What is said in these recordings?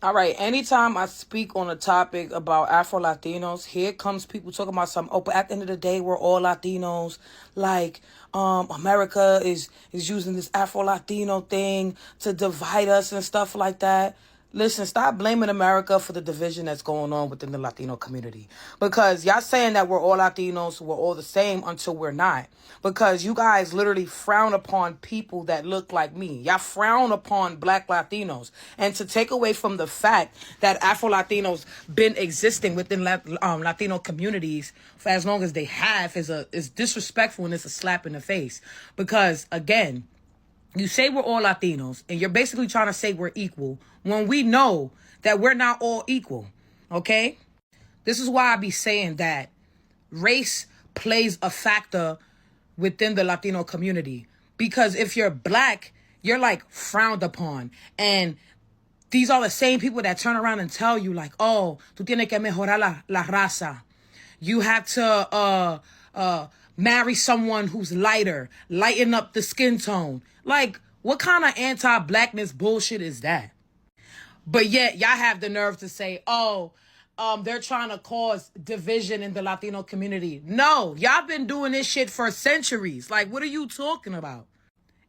All right, anytime I speak on a topic about Afro-Latinos, here comes people talking about something. Oh, but at the end of the day, we're all Latinos. Like, America is using this Afro-Latino thing to divide us and stuff like that. Listen, stop blaming America for the division that's going on within the Latino community. Because y'all saying that we're all Latinos, we're all the same until we're not. Because you guys literally frown upon people that look like me. Y'all frown upon black Latinos. And to take away from the fact that Afro-Latinos been existing within Latino communities for as long as they have is disrespectful, and it's a slap in the face. Because, again, you say we're all Latinos, and you're basically trying to say we're equal when we know that we're not all equal, okay? This is why I be saying that race plays a factor within the Latino community. Because if you're black, you're like frowned upon. And these are the same people that turn around and tell you like, oh, tú tienes que mejorar la raza. You have to marry someone who's lighter, lighten up the skin tone. Like, what kind of anti-blackness bullshit is that? But yet, y'all have the nerve to say, oh, they're trying to cause division in the Latino community. No, y'all been doing this shit for centuries. Like, what are you talking about?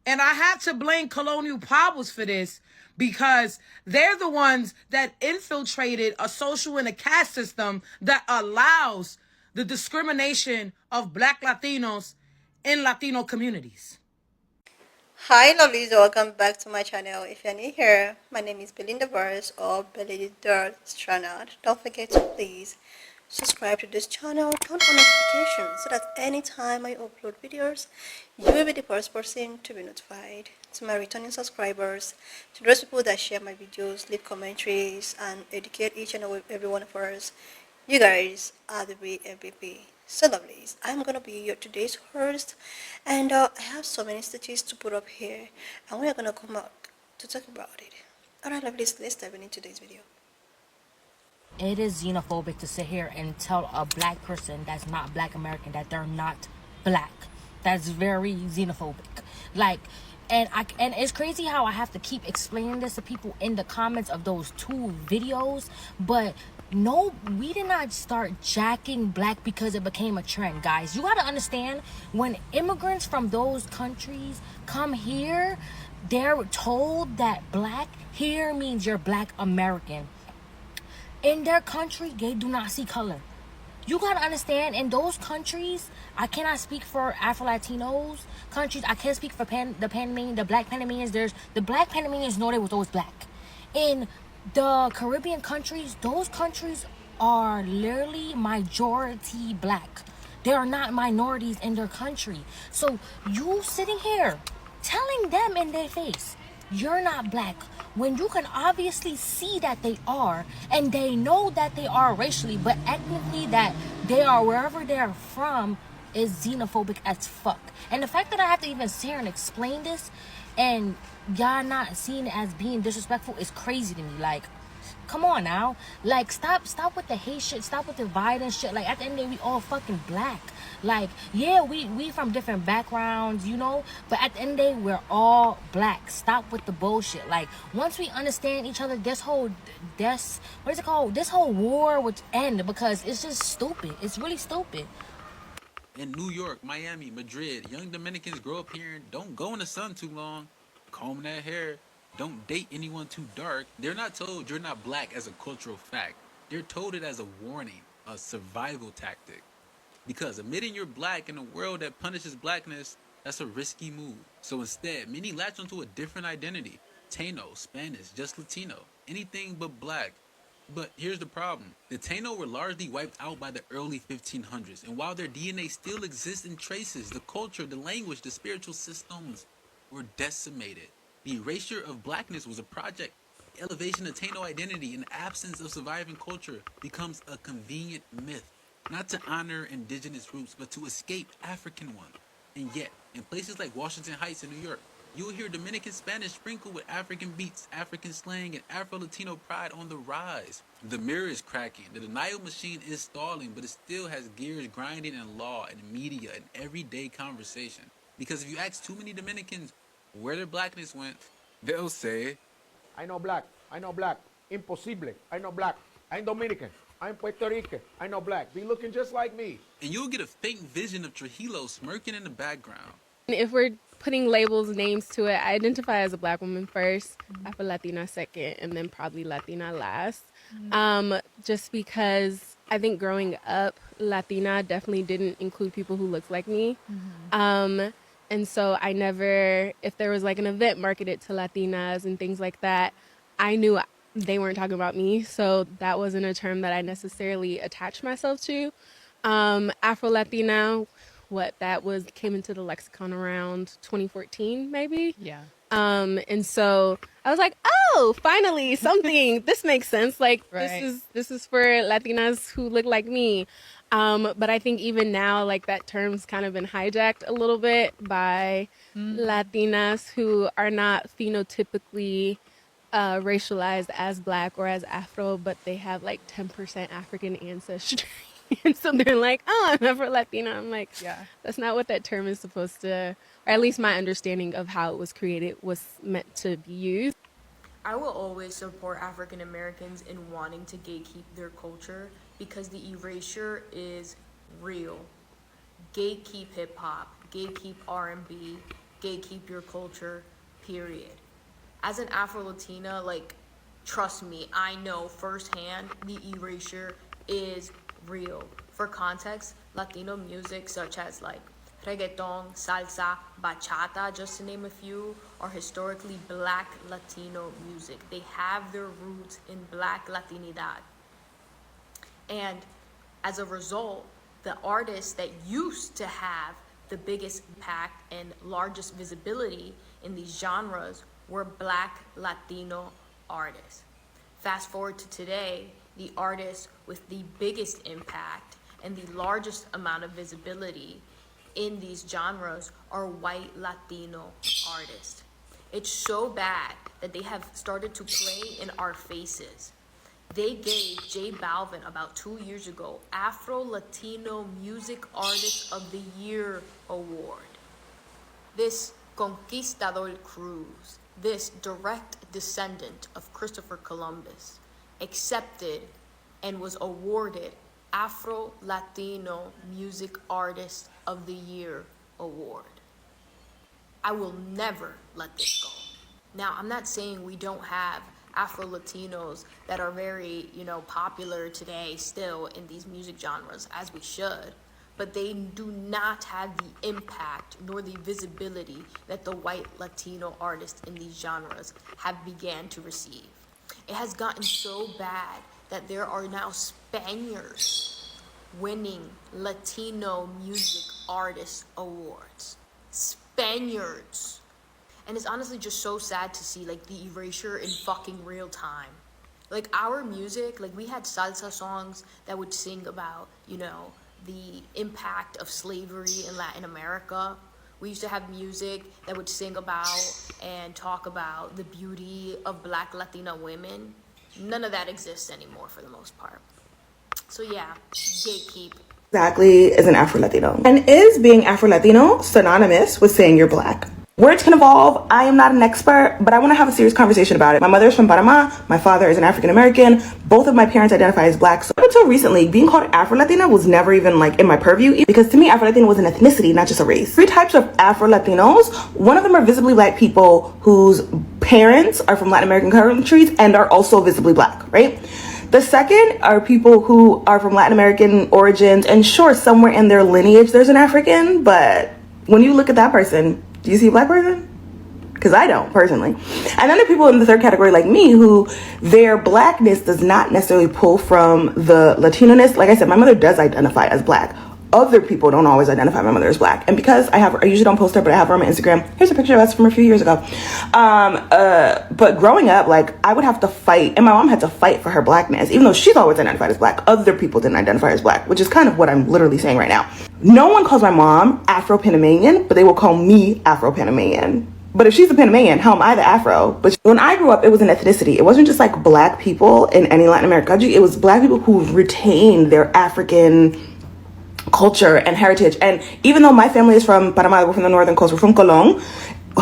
And I have to blame colonial powers for this because they're the ones that infiltrated a social and a caste system that allows the discrimination of black Latinos in Latino communities. Hi lovelies, welcome back to my channel. If you're new here, my name is Belinda Burrs or Belly Dirt Stranad. Don't forget to please subscribe to this channel, turn on notifications so that anytime I upload videos, you will be the first person to be notified. To my returning subscribers, to those people that share my videos, leave commentaries, and educate each and every one of us, you guys are the real MVP. So lovelies, I'm gonna be your today's host, and I have so many statistics to put up here, and we're gonna come out to talk about it. Alright lovelies, let's dive into today's video. It is xenophobic to sit here and tell a black person that's not black American that they're not black. That's very xenophobic. Like, and it's crazy how I have to keep explaining this to people in the comments of those two videos, but no, we did not start jacking black because it became a trend, guys. You gotta understand, when immigrants from those countries come here, they're told that black here means you're black American. In their country, they do not see color. You gotta understand, in those countries, I cannot speak for Afro-Latinos countries. I can't speak for the black Panamanians. There's the black Panamanians know they was always black. In the Caribbean countries, those countries are literally majority black. They are not minorities in their country. So you sitting here telling them in their face, you're not black, when you can obviously see that they are, and they know that they are racially, but ethnically that they are wherever they're from is xenophobic as fuck. And the fact that I have to even sit here and explain this and y'all not seeing it as being disrespectful is crazy to me. Like, come on now. Like, stop with the hate shit. Stop with the violence shit. Like, at the end of the day, we all fucking black. Like, yeah, we from different backgrounds, you know? But at the end of the day, we're all black. Stop with the bullshit. Like, once we understand each other, this whole war would end, because it's just stupid. It's really stupid. In New York, Miami, Madrid, young Dominicans grow up here and don't go in the sun too long. Comb that hair. Don't date anyone too dark. They're not told you're not black as a cultural fact. They're told it as a warning, a survival tactic. Because admitting you're black in a world that punishes blackness, that's a risky move. So instead, many latch onto a different identity. Taino, Spanish, just Latino, anything but black. But here's the problem. The Taino were largely wiped out by the early 1500s, and while their DNA still exists in traces, the culture, the language, the spiritual systems were decimated. The erasure of blackness was a project. Elevation of Taino identity in the absence of surviving culture becomes a convenient myth, not to honor indigenous roots, but to escape African ones. And yet, in places like Washington Heights in New York, you will hear Dominican Spanish sprinkled with African beats, African slang, and Afro-Latino pride on the rise. The mirror is cracking. The denial machine is stalling, but it still has gears grinding in law and media and everyday conversation. Because if you ask too many Dominicans where their blackness went, they'll say, I know black. Imposible. I know black. I'm Dominican. I'm Puerto Rican. I know black. Be looking just like me. And you'll get a faint vision of Trujillo smirking in the background. If we're putting labels, names to it, I identify as a black woman first, Afro-Latina second, and then probably Latina last. Just because I think growing up, Latina definitely didn't include people who looked like me. And so I never, if there was like an event marketed to Latinas and things like that, I knew they weren't talking about me. So that wasn't a term that I necessarily attached myself to. Afro-Latina, what that was came into the lexicon around 2014 maybe. Yeah. And so I was like, oh, finally something. This makes sense. Like Right. this is for Latinas who look like me. But I think even now, like that term's kind of been hijacked a little bit by Latinas who are not phenotypically racialized as black or as Afro, but they have like 10% African ancestry. And so they're like, oh, I'm Afro-Latina. I'm like, Yeah. that's not what that term is supposed to, or at least my understanding of how it was created was meant to be used. I will always support African Americans in wanting to gatekeep their culture because the erasure is real. Gatekeep hip hop, gatekeep R&B, gatekeep your culture, period. As an Afro-Latina, like, trust me, I know firsthand the erasure is real. For context, Latino music such as like reggaeton, salsa, bachata, just to name a few, are historically black Latino music. They have their roots in black Latinidad. And as a result, the artists that used to have the biggest impact and largest visibility in these genres were black Latino artists. Fast forward to today, the artists with the biggest impact and the largest amount of visibility in these genres are white Latino artists. It's so bad that they have started to play in our faces. They gave J Balvin about 2 years ago Afro-Latino Music Artist of the Year award. This conquistador Cruz, this direct descendant of Christopher Columbus, accepted and was awarded Afro-Latino Music Artist of the Year award. I will never let this go. Now, I'm not saying we don't have Afro-Latinos that are very, popular today still in these music genres, as we should, but they do not have the impact nor the visibility that the white Latino artists in these genres have began to receive. It has gotten so bad that there are now Spaniards winning Latino Music Artist Awards. Spaniards. And it's honestly just so sad to see like the erasure in fucking real time. Like our music, like we had salsa songs that would sing about, the impact of slavery in Latin America. We used to have music that would sing about and talk about the beauty of black Latina women. None of that exists anymore for the most part. So yeah, gatekeep. Exactly is an Afro-Latino? And is being Afro-Latino synonymous with saying you're black? Words can evolve. I am not an expert, but I want to have a serious conversation about it. My mother is from Panama. My father is an African-American. Both of my parents identify as black. So up until recently, being called Afro-Latina was never even like in my purview, because to me, Afro-Latino was an ethnicity, not just a race. 3 types of Afro-Latinos. One of them are visibly black people whose parents are from Latin American countries and are also visibly black, right? The second are people who are from Latin American origins, and sure, somewhere in their lineage, there's an African, but when you look at that person, do you see a black person? Because I don't, personally. And then there are people in the third category like me who their blackness does not necessarily pull from the Latino-ness. Like I said, my mother does identify as black. Other people don't always identify my mother as black. And because I usually don't post her, but I have her on my Instagram. Here's a picture of us from a few years ago. But growing up, like, I would have to fight, and my mom had to fight for her blackness. Even though she's always identified as black, other people didn't identify as black, which is kind of what I'm literally saying right now. No one calls my mom Afro-Panamanian, but they will call me Afro-Panamanian. But if she's a Panamanian, how am I the Afro? But when I grew up, it was an ethnicity. It wasn't just like black people in any Latin American country. It was black people who retained their African culture and heritage. And even though my family is from Panama, we're from the northern coast, we're from Colón,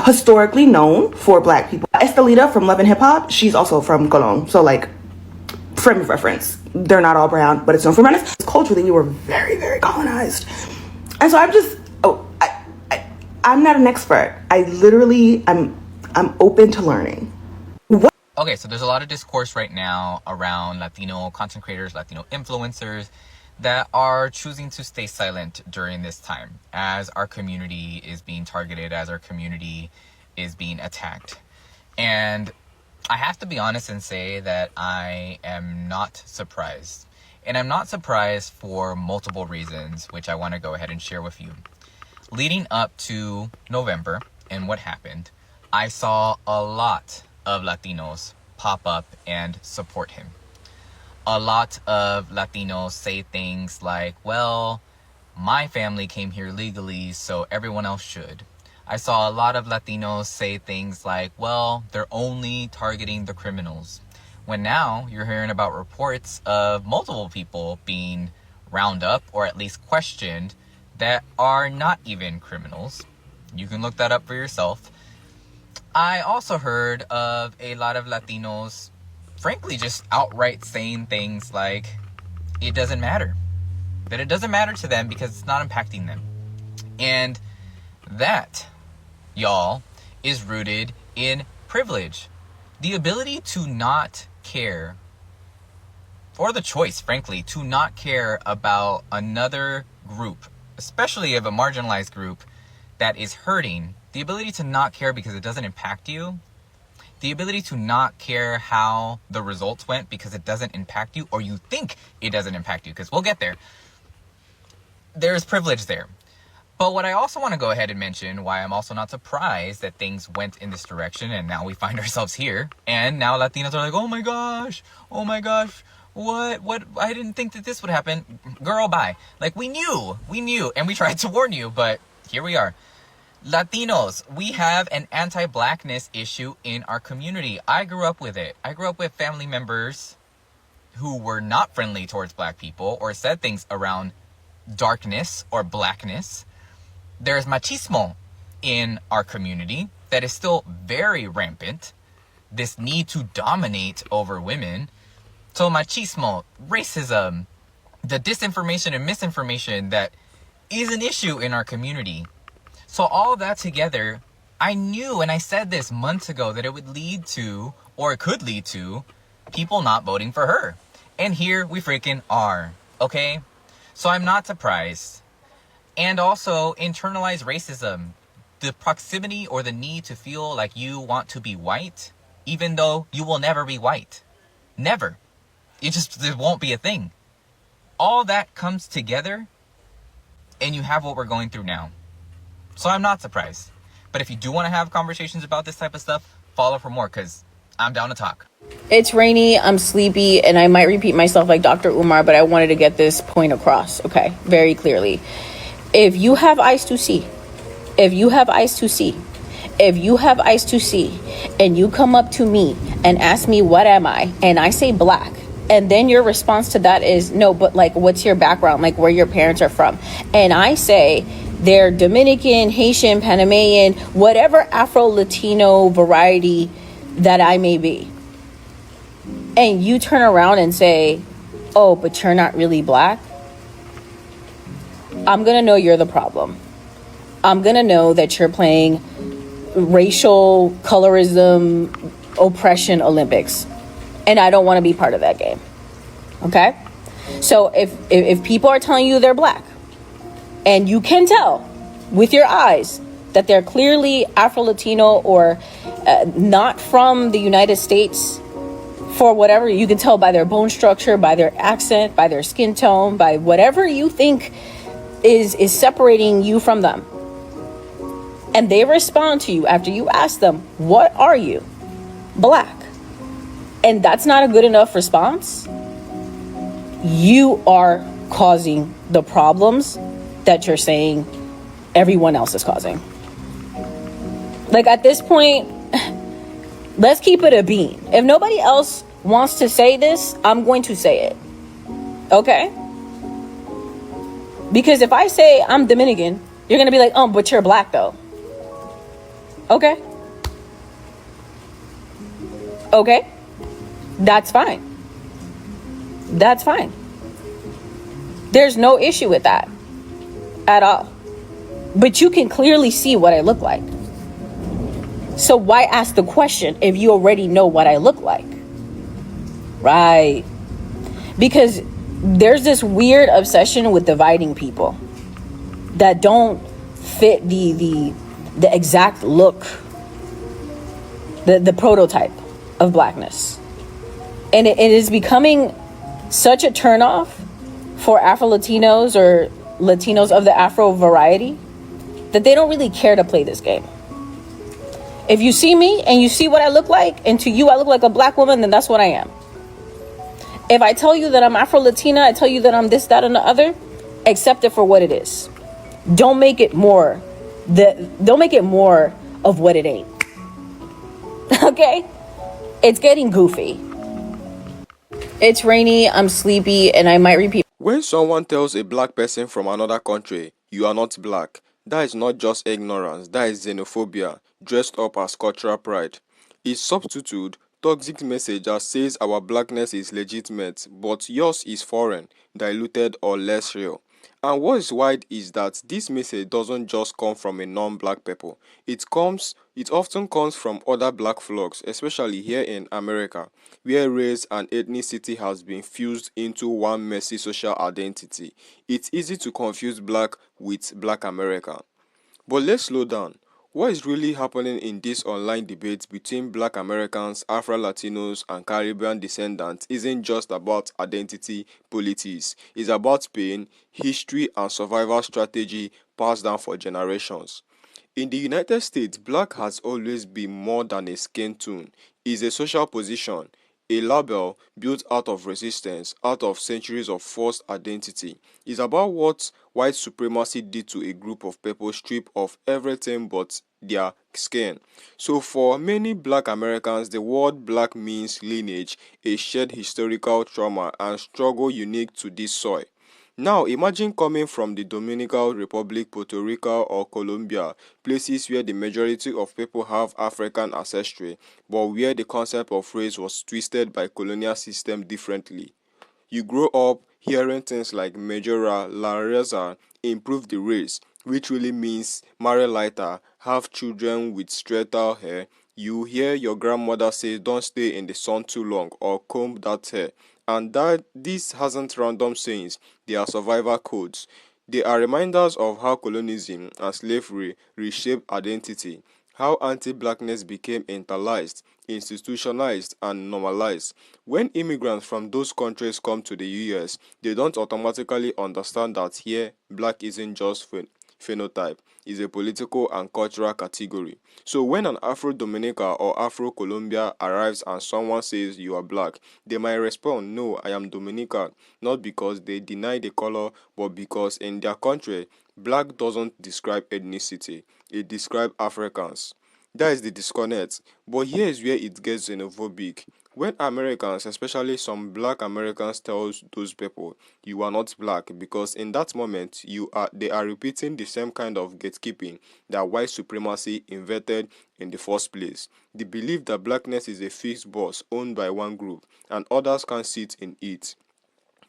historically known for black people. Estelita from Love and Hip Hop, she's also from Colón. So like, frame of reference, they're not all brown, but it's known for brownness. Culturally, we were very, very colonized. And so I'm not an expert. I literally, I'm open to learning. Okay, so there's a lot of discourse right now around Latino content creators, Latino influencers that are choosing to stay silent during this time as our community is being targeted, as our community is being attacked. And I have to be honest and say that I am not surprised. And I'm not surprised for multiple reasons, which I want to go ahead and share with you. Leading up to November and what happened, I saw a lot of Latinos pop up and support him. A lot of Latinos say things like, well, my family came here legally, so everyone else should. I saw a lot of Latinos say things like, well, they're only targeting the criminals. When now you're hearing about reports of multiple people being rounded up or at least questioned that are not even criminals. You can look that up for yourself. I also heard of a lot of Latinos, frankly, just outright saying things like, it doesn't matter. That it doesn't matter to them because it's not impacting them. And that, y'all, is rooted in privilege. The ability to not care, or the choice, frankly, to not care about another group, especially of a marginalized group that is hurting. The ability to not care because it doesn't impact you. The ability to not care how the results went because it doesn't impact you, or you think it doesn't impact you, because we'll get there. There's privilege there. But what I also want to go ahead and mention, why I'm also not surprised that things went in this direction and now we find ourselves here. And now Latinos are like, oh my gosh, what? I didn't think that this would happen. Girl, bye. Like, we knew, and we tried to warn you, but here we are. Latinos, we have an anti-blackness issue in our community. I grew up with it. I grew up with family members who were not friendly towards black people or said things around darkness or blackness. There's machismo in our community that is still very rampant. This need to dominate over women. So machismo, racism, the disinformation and misinformation that is an issue in our community. So all of that together, I knew, and I said this months ago, that it would lead to, or it could lead to, people not voting for her. And here we freaking are, okay? So I'm not surprised. And also, internalized racism. The proximity or the need to feel like you want to be white, even though you will never be white. Never. It won't be a thing. All that comes together, and you have what we're going through now. So I'm not surprised. But if you do want to have conversations about this type of stuff, follow for more, because I'm down to talk. It's rainy, I'm sleepy, and I might repeat myself like Dr. Umar, but I wanted to get this point across, okay, very clearly. If you have eyes to see, and you come up to me and ask me, what am I? And I say black. And then your response to that is, no, but like, what's your background? Like, where your parents are from? And I say, they're Dominican, Haitian, Panamanian, whatever Afro-Latino variety that I may be. And you turn around and say, oh, but you're not really black. I'm going to know you're the problem. I'm going to know that you're playing racial colorism oppression Olympics. And I don't want to be part of that game. Okay? So if people are telling you they're black, and you can tell with your eyes that they're clearly Afro-Latino or not from the United States, for whatever, you can tell by their bone structure, by their accent, by their skin tone, by whatever you think is separating you from them. And they respond to you after you ask them, what are you? Black. And that's not a good enough response. You are causing the problems that you're saying everyone else is causing. Like, at this point, let's keep it a bean. If nobody else wants to say this, I'm going to say it. Okay? Because if I say I'm Dominican, you're going to be like, oh, but you're black though. Okay? Okay? That's fine. That's fine. There's no issue with that at all. But you can clearly see what I look like. So why ask the question if you already know what I look like? Right. Because there's this weird obsession with dividing people that don't fit the exact look, the prototype of blackness. And it is becoming such a turnoff for Afro-Latinos or Latinos of the Afro variety that they don't really care to play this game. If you see me and you see what I look like, and to you I look like a black woman, then that's what I am. If I tell you that I'm Afro-Latina, I tell you that I'm this, that, and the other, accept it for what it is. Don't make it more of what it ain't. Okay? It's getting goofy. It's rainy, I'm sleepy, and I might repeat. When someone tells a black person from another country, you are not black, that is not just ignorance, that is xenophobia, dressed up as cultural pride. It substitutes toxic message that says our blackness is legitimate, but yours is foreign, diluted, or less real. And what is wild is that this message doesn't just come from a non-black people. It often comes from other black flocks, especially here in America, where race and ethnicity has been fused into one messy social identity. It's easy to confuse black with Black American. But let's slow down. What is really happening in this online debate between Black Americans, Afro-Latinos, and Caribbean descendants isn't just about identity politics. It's about pain, history, and survival strategy passed down for generations. In the United States, black has always been more than a skin tone. It's a social position, a label built out of resistance, out of centuries of false identity. It's about what white supremacy did to a group of people stripped of everything but their skin. So for many black Americans, the word black means lineage, a shared historical trauma and struggle unique to this soil. Now imagine coming from the Dominican Republic, Puerto Rico, or Colombia, places where the majority of people have African ancestry, but where the concept of race was twisted by colonial system differently. You grow up hearing things like Majora, La Reza, improve the race, which really means marry lighter, have children with straighter hair. You hear your grandmother say don't stay in the sun too long or comb that hair. And that this hasn't random sayings, they are survival codes. They are reminders of how colonialism and slavery reshaped identity, how anti-blackness became internalized, institutionalized, and normalized. When immigrants from those countries come to the US, they don't automatically understand that here, black isn't just phenotype, it's a political and cultural category. So when an Afro-Dominica or Afro-Colombia arrives and someone says you are black, they might respond, no, I am Dominican, not because they deny the color, but because in their country, black doesn't describe ethnicity, it describes Africans. That is the disconnect. But here is where it gets xenophobic. When Americans, especially some black Americans, tell those people you are not black because in that moment they are repeating the same kind of gatekeeping that white supremacy invented in the first place. The belief that blackness is a fixed boss owned by one group and others can sit in it.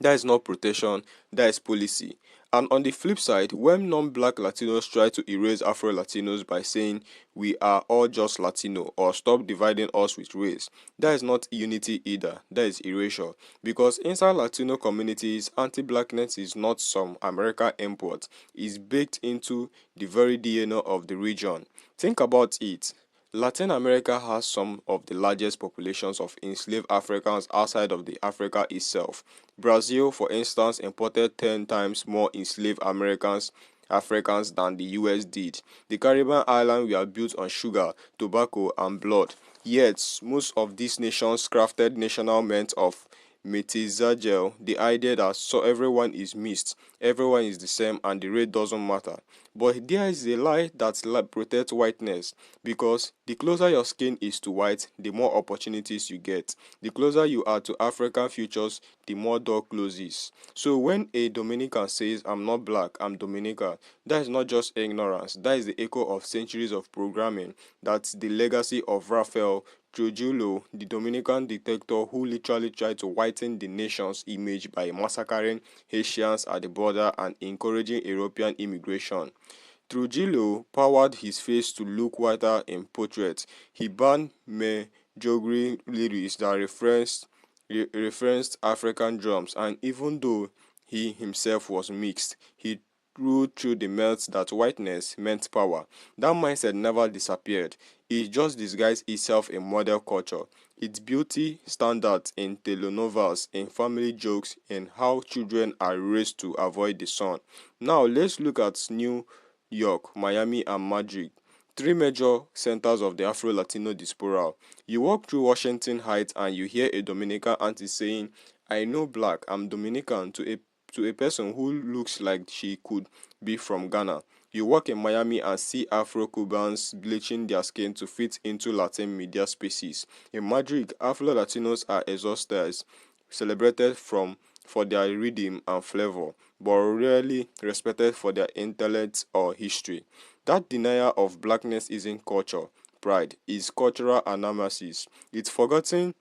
That is not protection, that is policy. And on the flip side, when non-black Latinos try to erase Afro-Latinos by saying we are all just Latino or stop dividing us with race, that is not unity either, that is erasure. Because inside Latino communities, anti-blackness is not some American import, it's baked into the very DNA of the region. Think about it. Latin America has some of the largest populations of enslaved Africans outside of the Africa itself. Brazil, for instance, imported 10 times more enslaved Africans than the US did. The Caribbean islands were built on sugar, tobacco, and blood. Yet, most of these nations crafted national meant of Metizagel, the idea that so everyone is mixed, everyone is the same, and the race doesn't matter. But there is a lie that protects whiteness because the closer your skin is to white, the more opportunities you get. The closer you are to African futures, the more door closes. So when a Dominican says, I'm not black, I'm Dominican, that is not just ignorance. That is the echo of centuries of programming. That's the legacy of Raphael, Trujillo, the Dominican dictator who literally tried to whiten the nation's image by massacring Haitians at the border and encouraging European immigration. Trujillo powered his face to look whiter in portraits. He banned Medjugorje lyrics that referenced African drums, and even though he himself was mixed, he ruled through the myth that whiteness meant power. That mindset never disappeared. It just disguised itself in model culture. Its beauty standards in telenovelas, in family jokes, in how children are raised to avoid the sun. Now let's look at New York, Miami, and Madrid, three major centers of the Afro-Latino diaspora. You walk through Washington Heights and you hear a Dominican auntie saying, "I know black, I'm Dominican," to a person who looks like she could be from Ghana. You walk in Miami and see Afro-Cubans bleaching their skin to fit into Latin media spaces. In Madrid, Afro-Latinos are exhausters, celebrated for their rhythm and flavor, but rarely respected for their intellect or history. That denial of blackness isn't culture, pride, it's cultural analysis. It's forgotten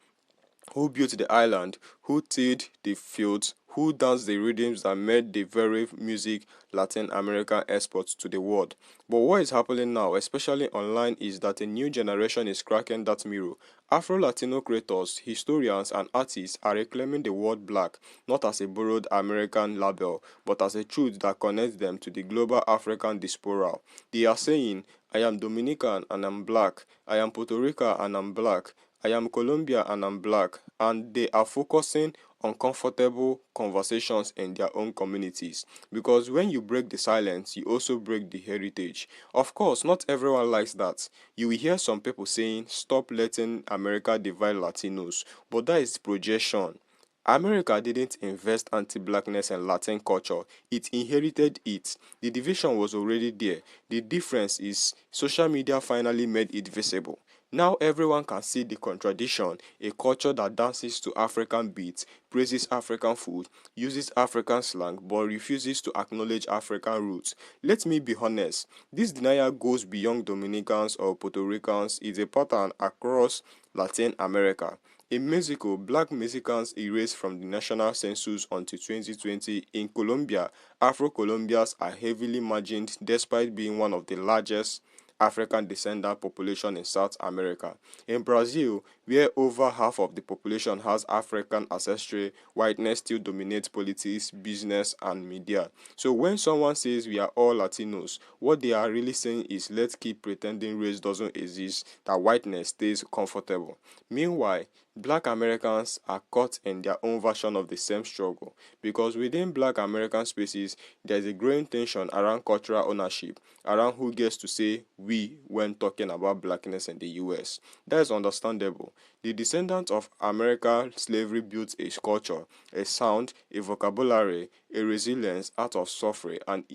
who built the island, who tilled the fields, who danced the rhythms that made the very music Latin American exports to the world. But what is happening now, especially online, is that a new generation is cracking that mirror. Afro-Latino creators, historians, and artists are reclaiming the word black, not as a borrowed American label, but as a truth that connects them to the global African diaspora. They are saying, "I am Dominican and I'm black. I am Puerto Rican and I'm black. I am Colombia and I'm black," and they are focusing on comfortable conversations in their own communities. Because when you break the silence, you also break the heritage. Of course, not everyone likes that. You will hear some people saying, "Stop letting America divide Latinos," but that is projection. America didn't invest anti-blackness and Latin culture, it inherited it. The division was already there. The difference is social media finally made it visible. Now everyone can see the contradiction, a culture that dances to African beats, praises African food, uses African slang, but refuses to acknowledge African roots. Let me be honest, this denial goes beyond Dominicans or Puerto Ricans, it's a pattern across Latin America. In Mexico, black Mexicans erased from the national census until 2020. In Colombia, Afro-Colombians are heavily margined despite being one of the largest African descendant population in South America. In Brazil, where over half of the population has African ancestry, whiteness still dominates politics, business, and media. So when someone says we are all Latinos, what they are really saying is, let's keep pretending race doesn't exist, that whiteness stays comfortable. Meanwhile, Black Americans are caught in their own version of the same struggle, because within Black American spaces, there is a growing tension around cultural ownership, around who gets to say we when talking about blackness in the US. That is understandable. The descendants of American slavery built a culture, a sound, a vocabulary, a resilience out of suffering, and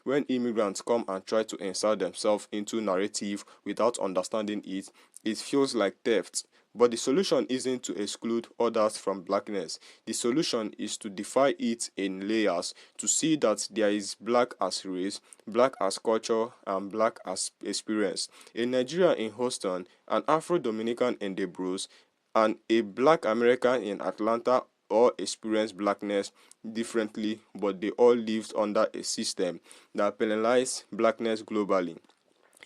when immigrants come and try to insert themselves into narrative without understanding it, it feels like theft. But the solution isn't to exclude others from blackness. The solution is to define it in layers, to see that there is black as race, black as culture, and black as experience. A Nigerian in Houston, an Afro-Dominican in the Bronx, and a black American in Atlanta all experienced blackness differently, but they all lived under a system that penalized blackness globally.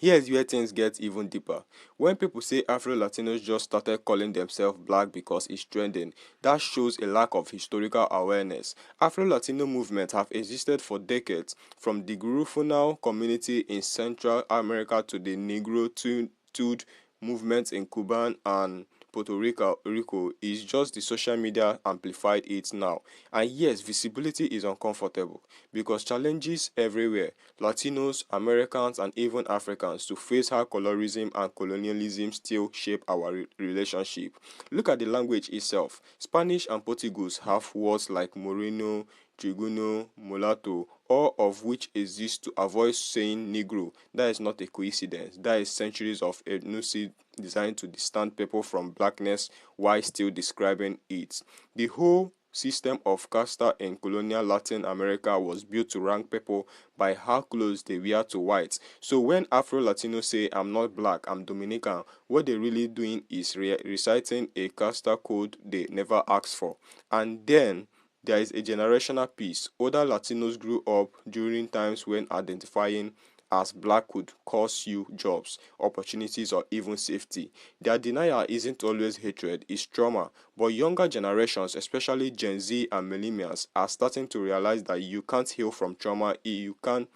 Here's where things get even deeper. When people say Afro-Latinos just started calling themselves black because it's trending, that shows a lack of historical awareness. Afro-Latino movements have existed for decades, from the Gurufunal community in Central America to the Negro-Tude movements in Cuba and Puerto Rico. Is just the social media amplified it now. And yes, visibility is uncomfortable because challenges everywhere. Latinos, Americans, and even Africans to face how colorism and colonialism still shape our relationship. Look at the language itself. Spanish and Portuguese have words like moreno, triguno, mulatto, all of which exist to avoid saying Negro. That is not a coincidence. That is centuries of ethnicity designed to distance people from blackness while still describing it. The whole system of casta in colonial Latin America was built to rank people by how close they were to whites. So when Afro-Latinos say, I'm not black, I'm Dominican, what they're really doing is reciting a casta code they never asked for. And then there is a generational piece. Older Latinos grew up during times when identifying as black could cost you jobs, opportunities, or even safety. Their denial isn't always hatred, it's trauma. But younger generations, especially Gen Z and millennials, are starting to realize that you can't heal from trauma, you can't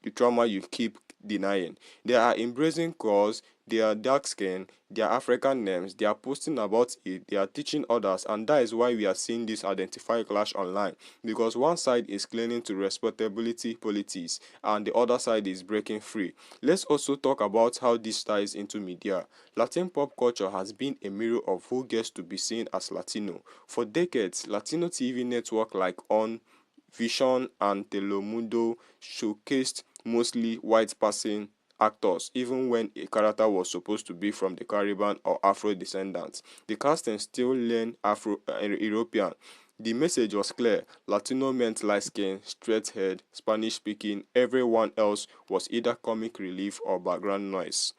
the trauma you keep denying. They are embracing cause, they are dark skinned, they are African names, they are posting about it, they are teaching others, and that is why we are seeing this identify clash online. Because one side is clinging to respectability politics and the other side is breaking free. Let's also talk about how this ties into media. Latin pop culture has been a mirror of who gets to be seen as Latino. For decades, Latino TV networks like On Vision and Telemundo showcased mostly white-passing actors, even when a character was supposed to be from the Caribbean or Afro descendants. The casting still leaned Afro-European. The message was clear. Latino meant light skin, straight head, Spanish speaking. Everyone else was either comic relief or background noise.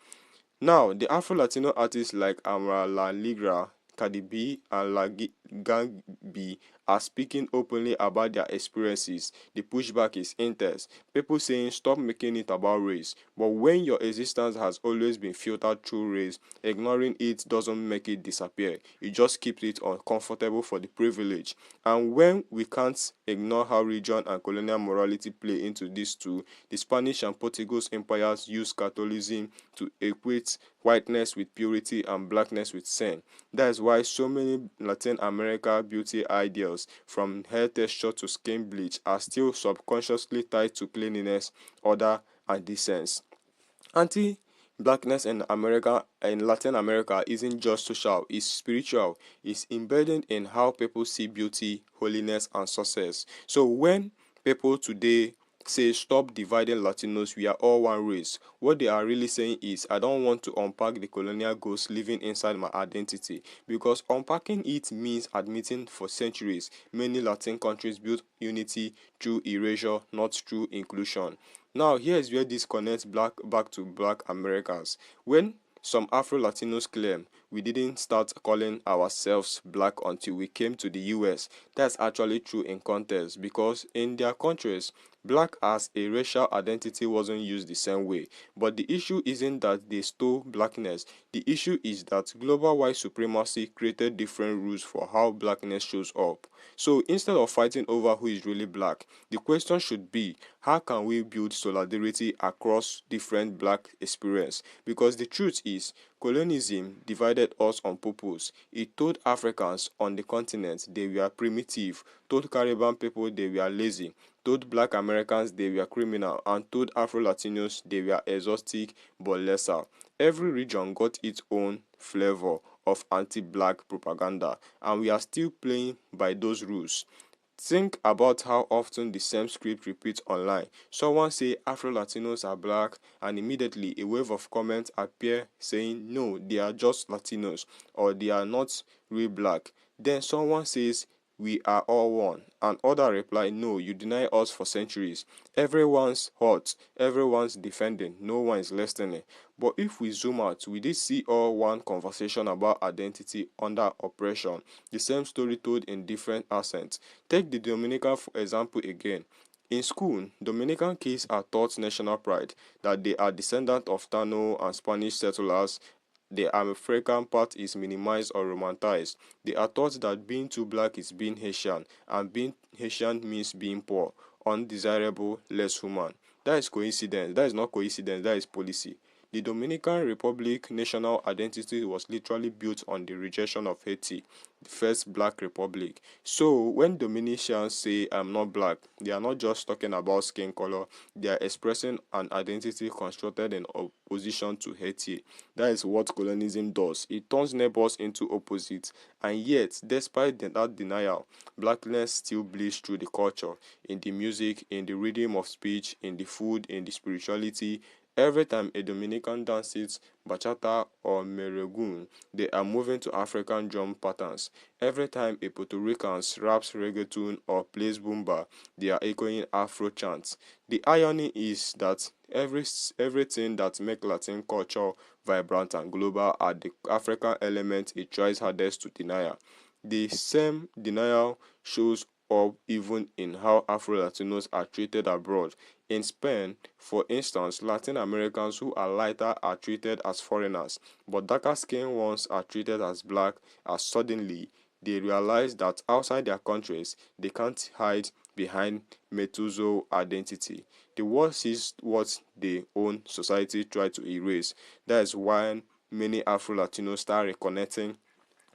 Now, the Afro-Latino artists like Amara La Ligra, Cardi B, and Gambi are speaking openly about their experiences. The pushback is intense. People saying stop making it about race. But when your existence has always been filtered through race, ignoring it doesn't make it disappear. It just keeps it uncomfortable for the privileged. And when we can't ignore how religion and colonial morality play into this too, the Spanish and Portuguese empires used Catholicism to equate whiteness with purity and blackness with sin. That is why so many Latin America beauty ideals, from hair texture to skin bleach, are still subconsciously tied to cleanliness, order, and decency. Anti-blackness in Latin America isn't just social, it's spiritual. It's embedded in how people see beauty, holiness, and success. So when people today say stop dividing Latinos, we are all one race, what they are really saying is I don't want to unpack the colonial ghost living inside my identity, because unpacking it means admitting for centuries many Latin countries built unity through erasure, not through inclusion. Now, here's where this connects back to Black Americans. When some Afro-Latinos claim we didn't start calling ourselves black until we came to the US, that's actually true in context, because in their countries, black as a racial identity wasn't used the same way. But the issue isn't that they stole blackness, the issue is that global white supremacy created different rules for how blackness shows up. So instead of fighting over who is really black, the question should be, how can we build solidarity across different black experience? Because the truth is, colonialism divided us on purpose. It told Africans on the continent they were primitive, told Caribbean people they were lazy, told Black Americans they were criminal, and told Afro-Latinos they were exotic but lesser. Every region got its own flavor of anti-black propaganda, and we are still playing by those rules. Think about how often the same script repeats online. Someone say Afro-Latinos are black, and immediately a wave of comments appear saying no, they are just Latinos, or they are not real black. Then someone says we are all one, and other reply no, you deny us for centuries. Everyone's hot, everyone's defending, no one is listening. But if we zoom out, we did see all one conversation about identity under oppression, the same story told in different accents. Take the Dominican for example again. In school, Dominican kids are taught national pride, that they are descendants of Tano and Spanish settlers. The African part is minimized or romanticized. They are taught that being too black is being Haitian, and being Haitian means being poor, undesirable, less human. That is coincidence. That is not coincidence, that is policy. The Dominican Republic national identity was literally built on the rejection of Haiti, the first black republic. So when Dominicians say I'm not black, they are not just talking about skin color, they are expressing an identity constructed in opposition to Haiti. That is what colonialism does. It turns neighbors into opposites. And yet, despite that denial, blackness still bleeds through the culture, in the music, in the rhythm of speech, in the food, in the spirituality. Every time a Dominican dances bachata or merengue, they are moving to African drum patterns. Every time a Puerto Rican raps reggaeton or plays boomba, they are echoing Afro chants. The irony is that everything that makes Latin culture vibrant and global are the African elements it tries hardest to deny. The same denial shows up even in how Afro-Latinos are treated abroad. In Spain, for instance, Latin Americans who are lighter are treated as foreigners, but darker-skinned ones are treated as black, as suddenly they realize that outside their countries, they can't hide behind mestizo identity. The world sees what their own society try to erase. That is why many Afro-Latinos start reconnecting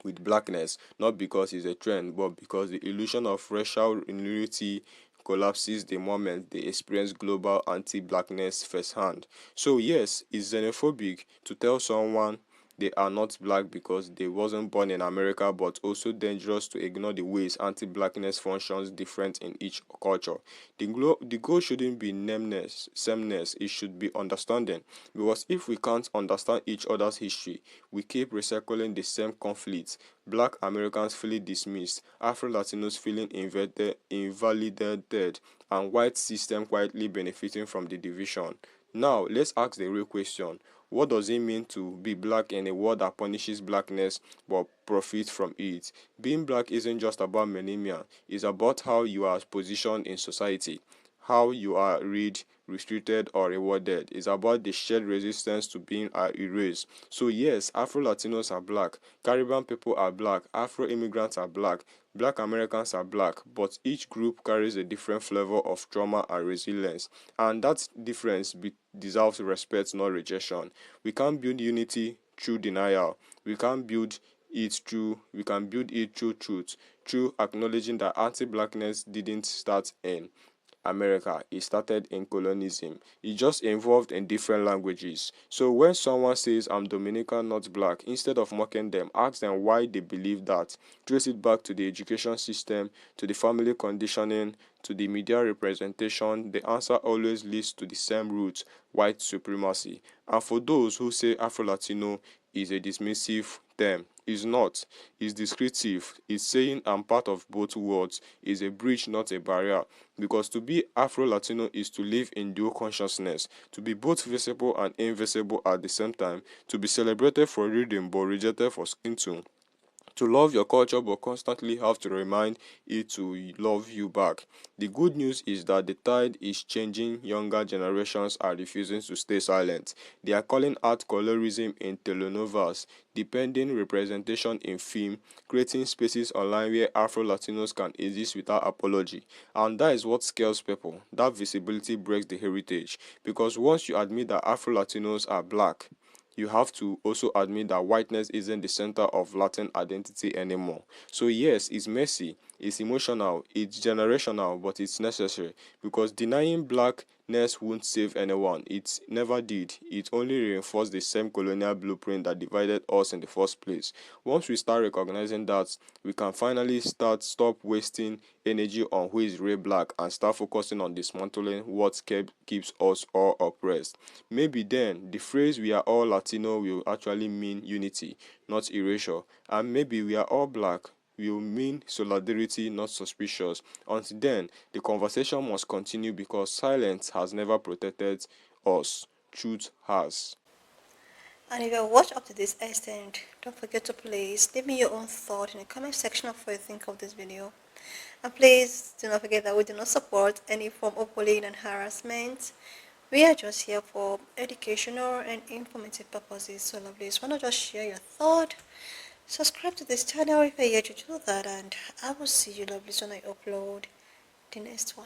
with blackness, not because it's a trend, but because the illusion of racial unity collapses the moment they experience global anti-blackness firsthand. So yes, it's xenophobic to tell someone they are not black because they wasn't born in America, but also dangerous to ignore the ways anti-blackness functions different in each culture. The goal shouldn't be sameness, it should be understanding. Because if we can't understand each other's history, we keep recycling the same conflicts. Black Americans feeling dismissed, Afro-Latinos feeling invalidated, and white system quietly benefiting from the division. Now, let's ask the real question. What does it mean to be black in a world that punishes blackness but profits from it? Being black isn't just about menemia, it's about how you are positioned in society, how you are read, restricted, or rewarded. It's about the shared resistance to being erased. So, yes, Afro Latinos are black, Caribbean people are black, Afro immigrants are black, Black Americans are black, but each group carries a different flavor of trauma and resilience, and that difference deserves respect, not rejection. We can't build unity through denial. We can build it through truth, through acknowledging that anti-blackness didn't start in America. It started in colorism. It just evolved in different languages. So when someone says I'm Dominican, not black, instead of mocking them, ask them why they believe that. Trace it back to the education system, to the family conditioning, to the media representation. The answer always leads to the same root: white supremacy. And for those who say Afro-Latino is a dismissive term, is not. It's descriptive. It's saying I'm part of both worlds. It's a bridge, not a barrier. Because to be Afro-Latino is to live in dual consciousness, to be both visible and invisible at the same time, to be celebrated for reading but rejected for skin tone, to love your culture but constantly have to remind it to love you back. The good news is that the tide is changing. Younger generations are refusing to stay silent. They are calling out colorism in telenovelas, depending representation in film, creating spaces online where Afro-Latinos can exist without apology. And that is what scares people. That visibility breaks the heritage. Because once you admit that Afro-Latinos are black, you have to also admit that whiteness isn't the center of Latin identity anymore. So yes, it's messy, it's emotional, it's generational, but it's necessary, because denying blackness won't save anyone. It never did. It only reinforced the same colonial blueprint that divided us in the first place. Once we start recognizing that, we can finally stop wasting energy on who is real black and start focusing on dismantling what keeps us all oppressed. Maybe then the phrase "we are all Latino" will actually mean unity, not erasure. And maybe "we are all black" will mean solidarity, not suspicious. Until then, the conversation must continue, because silence has never protected us. Truth has. And if you watched up to this extent, don't forget to please leave me your own thought in the comment section of what you think of this video. And please do not forget that we do not support any form of bullying and harassment. We are just here for educational and informative purposes. So lovelies, why not just share your thought? Subscribe to this channel if you're yet to do that, and I will see you lovelies when I upload the next one.